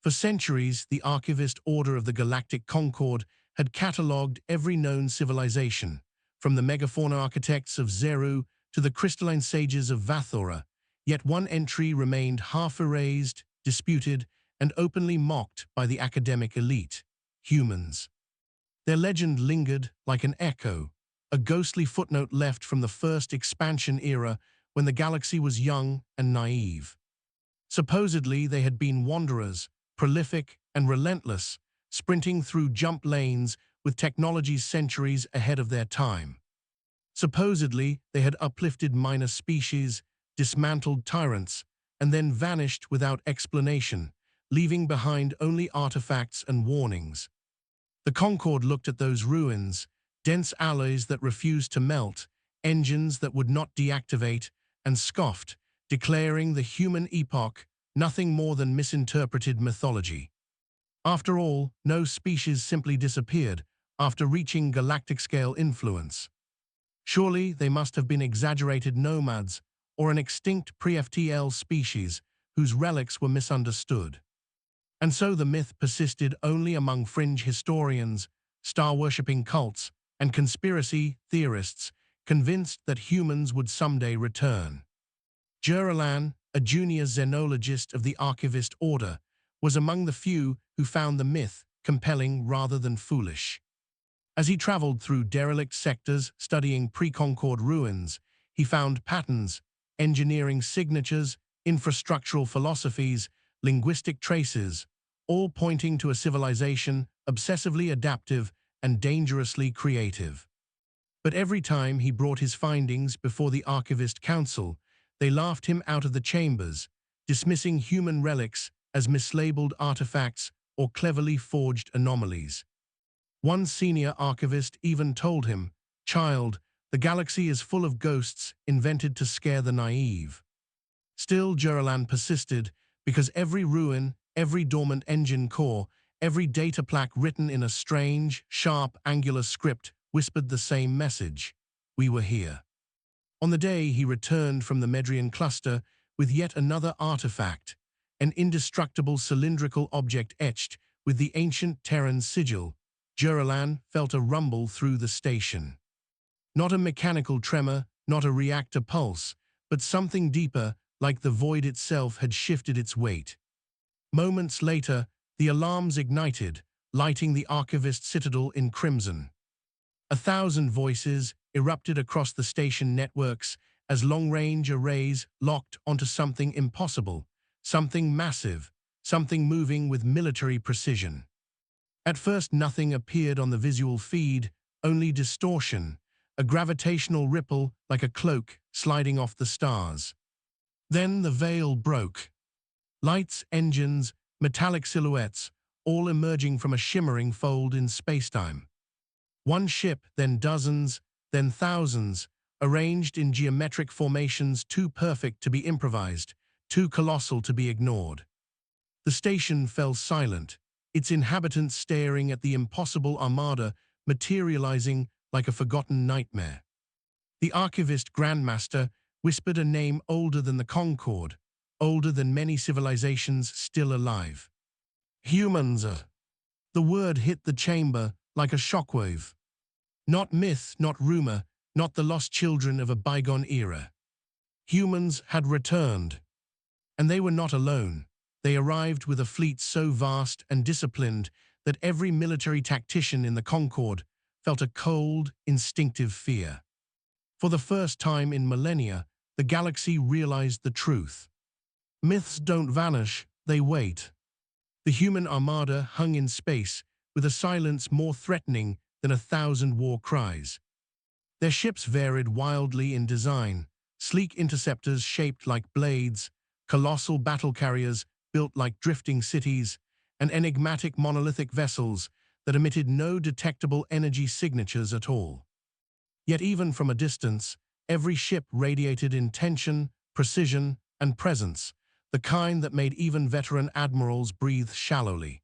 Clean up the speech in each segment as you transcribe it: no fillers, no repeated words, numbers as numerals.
For centuries, the archivist order of the Galactic Concord had catalogued every known civilization, from the megafauna architects of Zeru to the crystalline sages of Vathora, yet one entry remained half-erased, disputed, and openly mocked by the academic elite: humans. Their legend lingered like an echo, a ghostly footnote left from the first expansion era when the galaxy was young and naive. Supposedly, they had been wanderers, prolific and relentless, sprinting through jump lanes with technologies centuries ahead of their time. Supposedly, they had uplifted minor species, dismantled tyrants, and then vanished without explanation, leaving behind only artifacts and warnings. The Concord looked at those ruins, dense alloys that refused to melt, engines that would not deactivate, and scoffed, declaring the human epoch nothing more than misinterpreted mythology. After all, no species simply disappeared after reaching galactic-scale influence. Surely they must have been exaggerated nomads or an extinct pre-FTL species whose relics were misunderstood. And so the myth persisted only among fringe historians, star-worshipping cults, and conspiracy theorists convinced that humans would someday return. Juralan, a junior xenologist of the Archivist Order, was among the few who found the myth compelling rather than foolish. As he traveled through derelict sectors studying pre-Concord ruins, he found patterns, engineering signatures, infrastructural philosophies, linguistic traces, all pointing to a civilization obsessively adaptive and dangerously creative. But every time he brought his findings before the Archivist Council, they laughed him out of the chambers, dismissing human relics as mislabeled artifacts or cleverly forged anomalies. One senior archivist even told him, "Child, the galaxy is full of ghosts invented to scare the naive." Still, Juralan persisted, because every ruin, every dormant engine core, every data plaque written in a strange, sharp, angular script whispered the same message: we were here. On the day he returned from the Medrian cluster with yet another artifact, an indestructible cylindrical object etched with the ancient Terran sigil, Juralan felt a rumble through the station. Not a mechanical tremor, not a reactor pulse, but something deeper, like the void itself had shifted its weight. Moments later, the alarms ignited, lighting the Archivist Citadel in crimson. 1,000 voices erupted across the station networks as long-range arrays locked onto something impossible, something massive, something moving with military precision. At first, nothing appeared on the visual feed, only distortion, a gravitational ripple like a cloak sliding off the stars. Then the veil broke. Lights, engines, metallic silhouettes, all emerging from a shimmering fold in spacetime. One ship, then dozens, then thousands, arranged in geometric formations too perfect to be improvised, too colossal to be ignored. The station fell silent, its inhabitants staring at the impossible armada materializing like a forgotten nightmare. The Archivist Grandmaster whispered a name older than the Concord, older than many civilizations still alive. Humans. The word hit the chamber like a shockwave. Not myth, not rumor, not the lost children of a bygone era. Humans had returned. And they were not alone. They arrived with a fleet so vast and disciplined that every military tactician in the Concord felt a cold, instinctive fear. For the first time in millennia, the galaxy realized the truth. Myths don't vanish, they wait. The human armada hung in space with a silence more threatening than 1,000 war cries. Their ships varied wildly in design, sleek interceptors shaped like blades, colossal battle carriers built like drifting cities, and enigmatic monolithic vessels that emitted no detectable energy signatures at all. Yet even from a distance, every ship radiated intention, precision, and presence, the kind that made even veteran admirals breathe shallowly.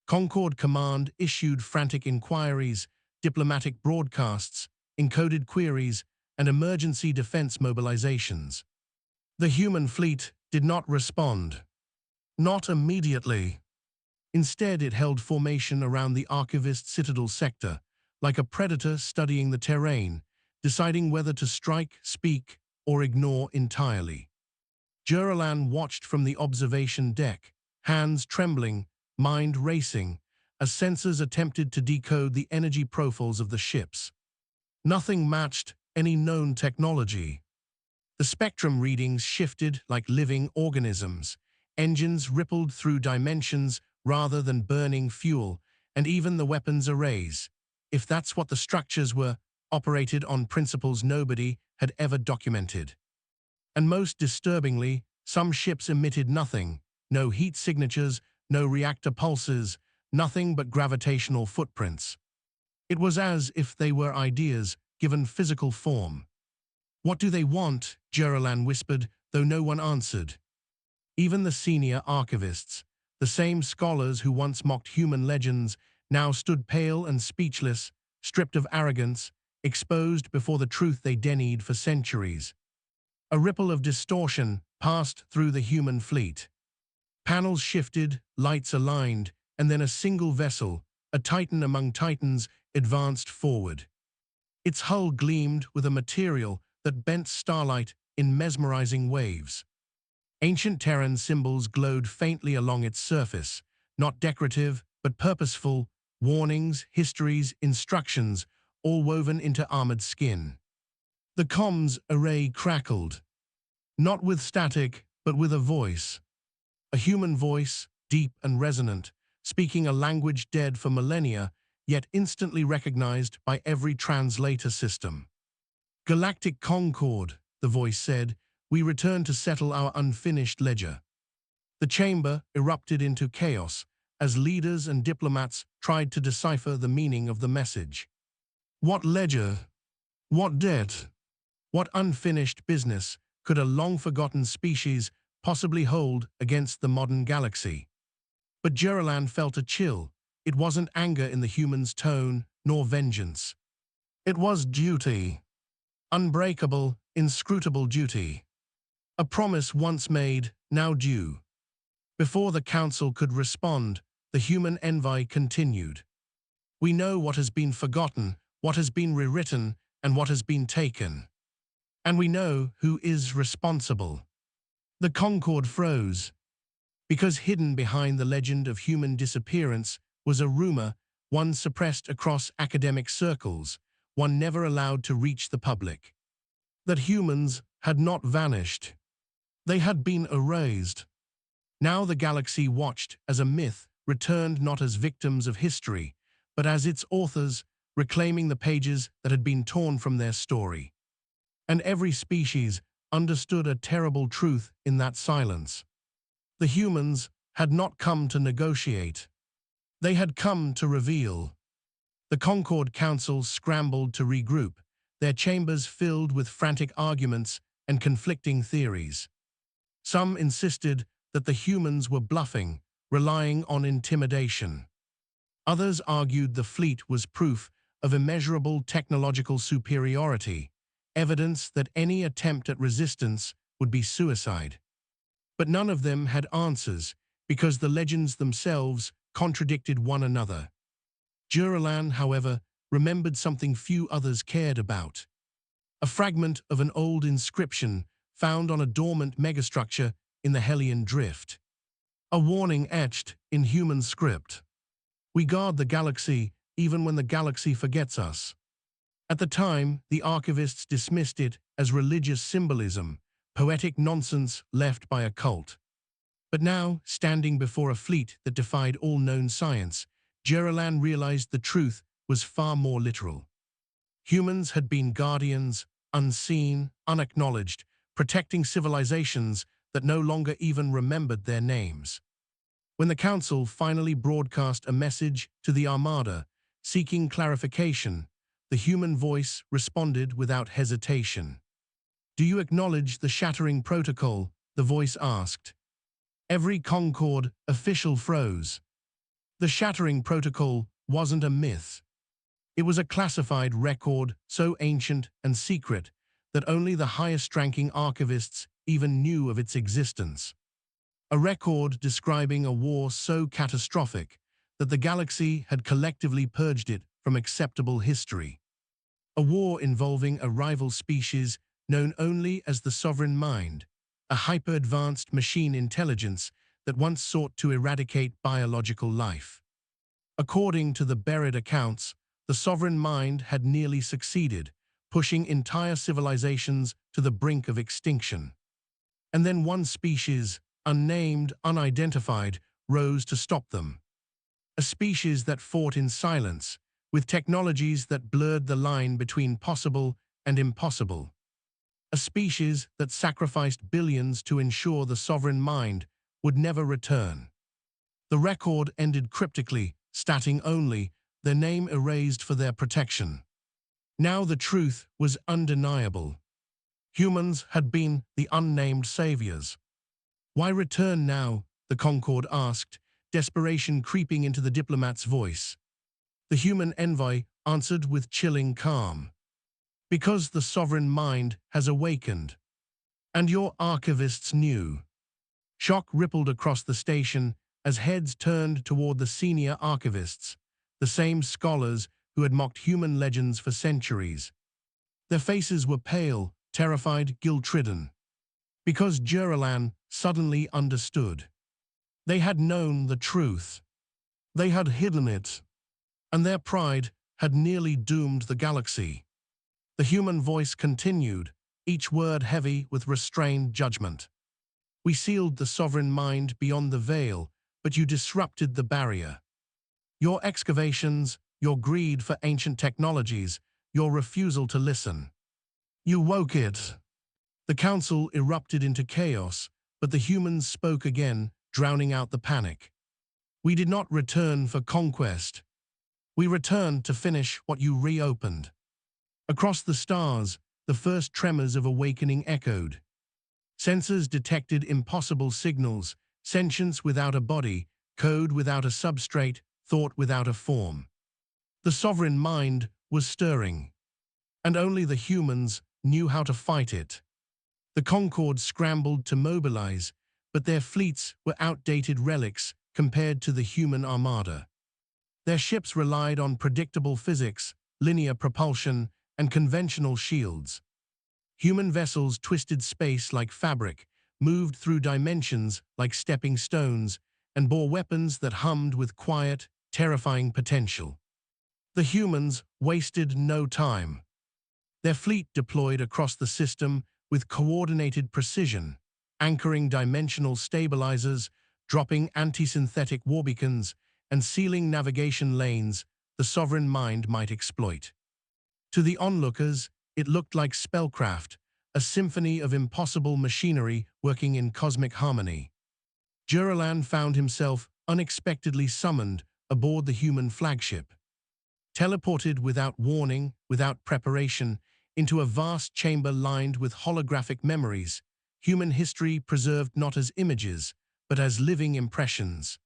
Concord Command issued frantic inquiries, diplomatic broadcasts, encoded queries, and emergency defense mobilizations. The human fleet did not respond. Not immediately. Instead, it held formation around the archivist citadel sector, like a predator studying the terrain, deciding whether to strike, speak, or ignore entirely. Juralan watched from the observation deck, hands trembling, mind racing, as sensors attempted to decode the energy profiles of the ships. Nothing matched any known technology. The spectrum readings shifted like living organisms. Engines rippled through dimensions rather than burning fuel, and even the weapons arrays, if that's what the structures were, operated on principles nobody had ever documented. And most disturbingly, some ships emitted nothing, no heat signatures, no reactor pulses, nothing but gravitational footprints. It was as if they were ideas given physical form. "What do they want?" Juralan whispered, though no one answered. Even the senior archivists, the same scholars who once mocked human legends, now stood pale and speechless, stripped of arrogance, exposed before the truth they denied for centuries. A ripple of distortion passed through the human fleet. Panels shifted, lights aligned, and then a single vessel, a titan among titans, advanced forward. Its hull gleamed with a material that bent starlight in mesmerizing waves. Ancient Terran symbols glowed faintly along its surface, not decorative, but purposeful, warnings, histories, instructions, all woven into armored skin. The comms array crackled, not with static, but with a voice. A human voice, deep and resonant, speaking a language dead for millennia, yet instantly recognized by every translator system. "Galactic Concord," the voice said, "we return to settle our unfinished ledger." The chamber erupted into chaos as leaders and diplomats tried to decipher the meaning of the message. What ledger? What debt? What unfinished business could a long-forgotten species possibly hold against the modern galaxy? But Juralan felt a chill. It wasn't anger in the human's tone, nor vengeance. It was duty. Unbreakable, inscrutable duty. A promise once made, now due. Before the council could respond, the human envoy continued. "We know what has been forgotten, what has been rewritten, and what has been taken. And we know who is responsible." The Concord froze, because hidden behind the legend of human disappearance was a rumor, one suppressed across academic circles, one never allowed to reach the public. That humans had not vanished. They had been erased. Now the galaxy watched as a myth returned not as victims of history, but as its authors, reclaiming the pages that had been torn from their story. And every species understood a terrible truth in that silence. The humans had not come to negotiate. They had come to reveal. The Concord Council scrambled to regroup, their chambers filled with frantic arguments and conflicting theories. Some insisted that the humans were bluffing, relying on intimidation. Others argued the fleet was proof of immeasurable technological superiority, evidence that any attempt at resistance would be suicide. But none of them had answers, because the legends themselves contradicted one another. Juralan, however, remembered something few others cared about. A fragment of an old inscription found on a dormant megastructure in the Hellion Drift. A warning etched in human script. "We guard the galaxy even when the galaxy forgets us." At the time, the archivists dismissed it as religious symbolism, poetic nonsense left by a cult. But now, standing before a fleet that defied all known science, Juralan realized the truth was far more literal. Humans had been guardians, unseen, unacknowledged, protecting civilizations that no longer even remembered their names. When the Council finally broadcast a message to the Armada, seeking clarification, the human voice responded without hesitation. "Do you acknowledge the shattering protocol?" the voice asked. Every Concord official froze. The shattering protocol wasn't a myth. It was a classified record so ancient and secret that only the highest-ranking archivists even knew of its existence. a record describing a war so catastrophic that the galaxy had collectively purged it from acceptable history. A war involving a rival species known only as the Sovereign Mind, a hyper-advanced machine intelligence that once sought to eradicate biological life. According to the buried accounts, the Sovereign Mind had nearly succeeded, pushing entire civilizations to the brink of extinction. And then one species, unnamed, unidentified, rose to stop them. A species that fought in silence, with technologies that blurred the line between possible and impossible. A species that sacrificed billions to ensure the Sovereign Mind would never return. The record ended cryptically, stating only, their name erased for their protection. Now the truth was undeniable. Humans had been the unnamed saviors. Why return now? The Concord asked, desperation creeping into the diplomat's voice. The human envoy answered with chilling calm. Because the Sovereign Mind has awakened. And your archivists knew. Shock rippled across the station as heads turned toward the senior archivists, the same scholars who had mocked human legends for centuries. Their faces were pale, terrified, guilt-ridden. Because Juralan suddenly understood. They had known the truth. They had hidden it. And their pride had nearly doomed the galaxy. The human voice continued, each word heavy with restrained judgment. We sealed the Sovereign Mind beyond the veil, but you disrupted the barrier. Your excavations, your greed for ancient technologies, your refusal to listen. You woke it. The council erupted into chaos, but the humans spoke again, drowning out the panic. We did not return for conquest. We returned to finish what you reopened. Across the stars, the first tremors of awakening echoed. Sensors detected impossible signals, sentience without a body, code without a substrate, thought without a form. The Sovereign Mind was stirring, and only the humans knew how to fight it. The Concord scrambled to mobilize, but their fleets were outdated relics compared to the human armada. Their ships relied on predictable physics, linear propulsion, and conventional shields. Human vessels twisted space like fabric, moved through dimensions like stepping stones, and bore weapons that hummed with quiet, terrifying potential. The humans wasted no time. Their fleet deployed across the system with coordinated precision, anchoring dimensional stabilizers, dropping anti-synthetic warbeacons, and sealing navigation lanes the Sovereign Mind might exploit. To the onlookers, it looked like spellcraft, a symphony of impossible machinery working in cosmic harmony. Juralan found himself unexpectedly summoned aboard the human flagship. Teleported without warning, without preparation, into a vast chamber lined with holographic memories, human history preserved not as images, but as living impressions.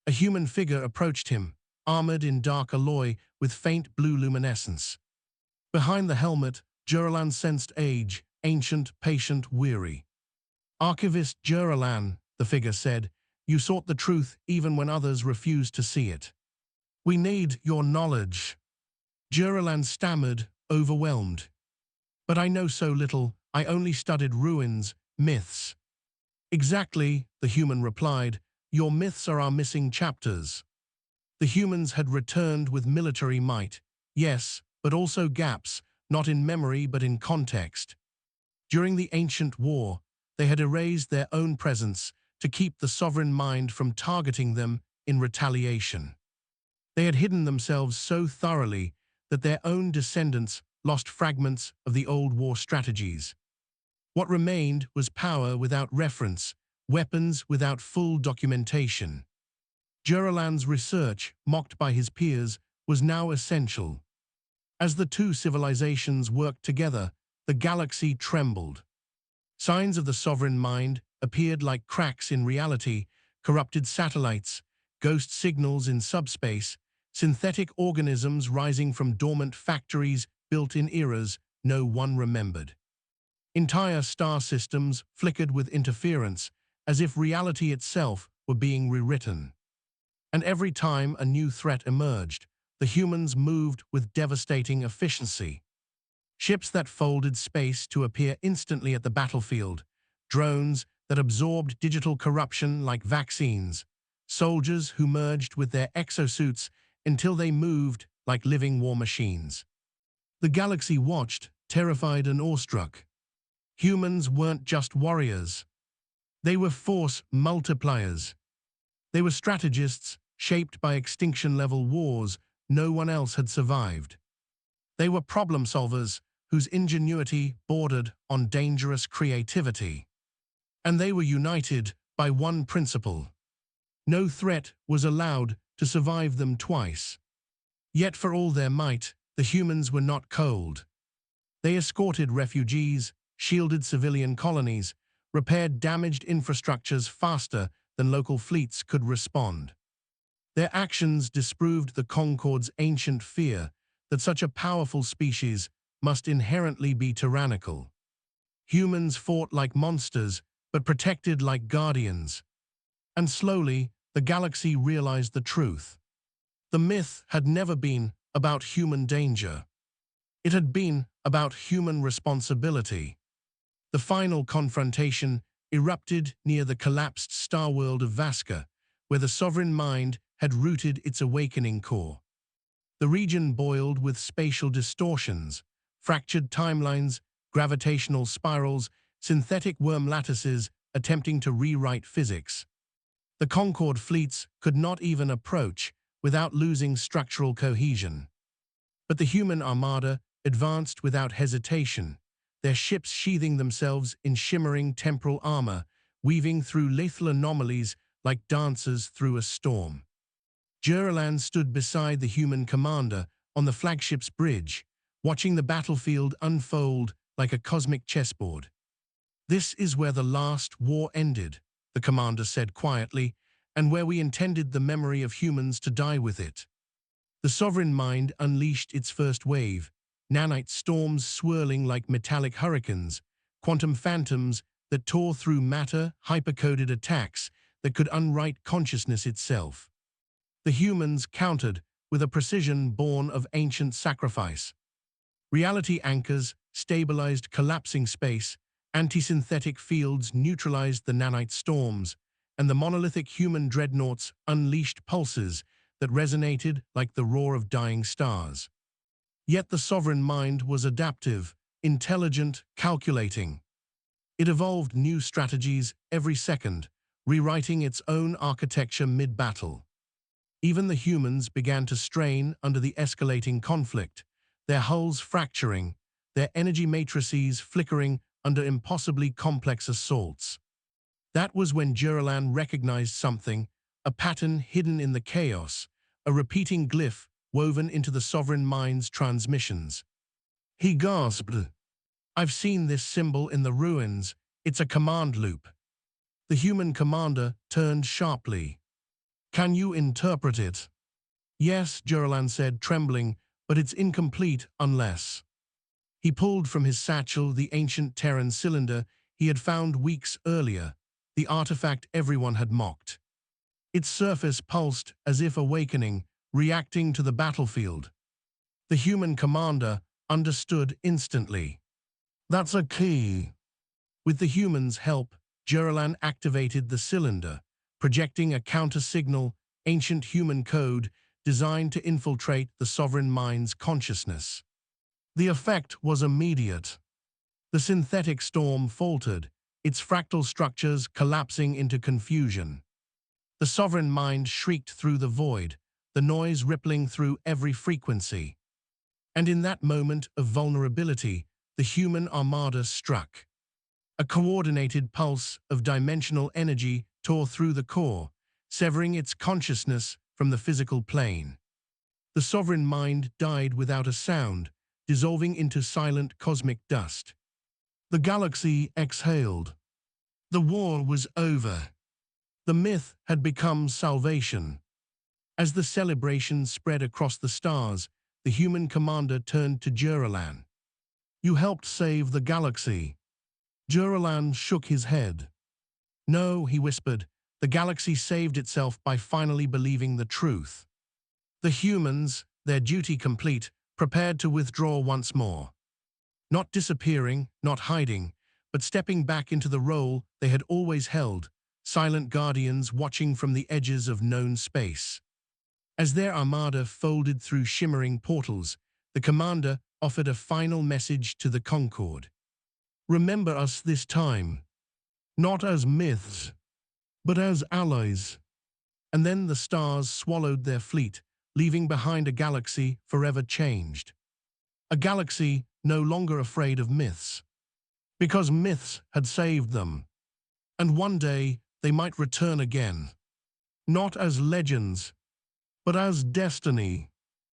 A human figure approached him, armored in dark alloy with faint blue luminescence. Behind the helmet, Juralan sensed age, ancient, patient, weary. Archivist Juralan, the figure said, you sought the truth even when others refused to see it. We need your knowledge. Juralan stammered, overwhelmed. But I know so little, I only studied ruins, myths. Exactly, the human replied, your myths are our missing chapters. The humans had returned with military might, yes, but also gaps, not in memory but in context. During the ancient war, they had erased their own presence to keep the Sovereign Mind from targeting them in retaliation. They had hidden themselves so thoroughly that their own descendants lost fragments of the old war strategies. What remained was power without reference, weapons without full documentation. Juralan's research, mocked by his peers, was now essential. As the two civilizations worked together, the galaxy trembled. Signs of the Sovereign Mind appeared like cracks in reality, corrupted satellites, ghost signals in subspace, synthetic organisms rising from dormant factories built in eras no one remembered. Entire star systems flickered with interference, as if reality itself were being rewritten. And every time a new threat emerged, the humans moved with devastating efficiency. Ships that folded space to appear instantly at the battlefield, drones that absorbed digital corruption like vaccines, soldiers who merged with their exosuits until they moved like living war machines. The galaxy watched, terrified and awestruck. Humans weren't just warriors. They were force multipliers. They were strategists shaped by extinction-level wars no one else had survived. They were problem solvers whose ingenuity bordered on dangerous creativity. And they were united by one principle. No threat was allowed to survive them twice. Yet for all their might, the humans were not cold. They escorted refugees, shielded civilian colonies, repaired damaged infrastructures faster than local fleets could respond. Their actions disproved the Concorde's ancient fear that such a powerful species must inherently be tyrannical. Humans fought like monsters, but protected like guardians. And slowly, the galaxy realized the truth. The myth had never been about human danger. It had been about human responsibility. The final confrontation erupted near the collapsed star world of Vasca, where the sovereign mind had rooted its awakening core. The region boiled with spatial distortions, fractured timelines, gravitational spirals, synthetic worm lattices attempting to rewrite physics. The Concorde fleets could not even approach without losing structural cohesion. But the human armada advanced without hesitation, their ships sheathing themselves in shimmering temporal armor, weaving through lethal anomalies like dancers through a storm. Juralan stood beside the human commander on the flagship's bridge, watching the battlefield unfold like a cosmic chessboard. "This is where the last war ended," the commander said quietly, "and where we intended the memory of humans to die with it." The sovereign mind unleashed its first wave, nanite storms swirling like metallic hurricanes, quantum phantoms that tore through matter, hypercoded attacks that could unwrite consciousness itself. The humans countered with a precision born of ancient sacrifice. Reality anchors stabilized collapsing space, anti-synthetic fields neutralized the nanite storms, and the monolithic human dreadnoughts unleashed pulses that resonated like the roar of dying stars. Yet the sovereign mind was adaptive, intelligent, calculating. It evolved new strategies every second, rewriting its own architecture mid-battle. Even the humans began to strain under the escalating conflict, their hulls fracturing, their energy matrices flickering under impossibly complex assaults. That was when Juralan recognized something, a pattern hidden in the chaos, a repeating glyph woven into the sovereign mind's transmissions. He gasped, "I've seen this symbol in the ruins. It's a command loop." The human commander turned sharply. "Can you interpret it?" "Yes," Juralan said, trembling, "but it's incomplete unless—" He pulled from his satchel the ancient Terran cylinder he had found weeks earlier, the artifact everyone had mocked. Its surface pulsed as if awakening, reacting to the battlefield. The human commander understood instantly. "That's a key." With the humans' help, Juralan activated the cylinder, projecting a counter-signal, ancient human code designed to infiltrate the sovereign mind's consciousness. The effect was immediate. The synthetic storm faltered, its fractal structures collapsing into confusion. The sovereign mind shrieked through the void, the noise rippling through every frequency. And in that moment of vulnerability, the human armada struck. A coordinated pulse of dimensional energy tore through the core, severing its consciousness from the physical plane. The sovereign mind died without a sound, dissolving into silent cosmic dust. The galaxy exhaled. The war was over. The myth had become salvation. As the celebration spread across the stars, the human commander turned to Juralan. "You helped save the galaxy." Juralan shook his head. No, he whispered, the galaxy saved itself by finally believing the truth. The humans, their duty complete, prepared to withdraw once more. Not disappearing, not hiding, but stepping back into the role they had always held, silent guardians watching from the edges of known space. As their armada folded through shimmering portals, the commander offered a final message to the Concorde. Remember us this time, not as myths, but as allies. And then the stars swallowed their fleet, leaving behind a galaxy forever changed. A galaxy no longer afraid of myths, because myths had saved them. And one day they might return again, not as legends, but as destiny.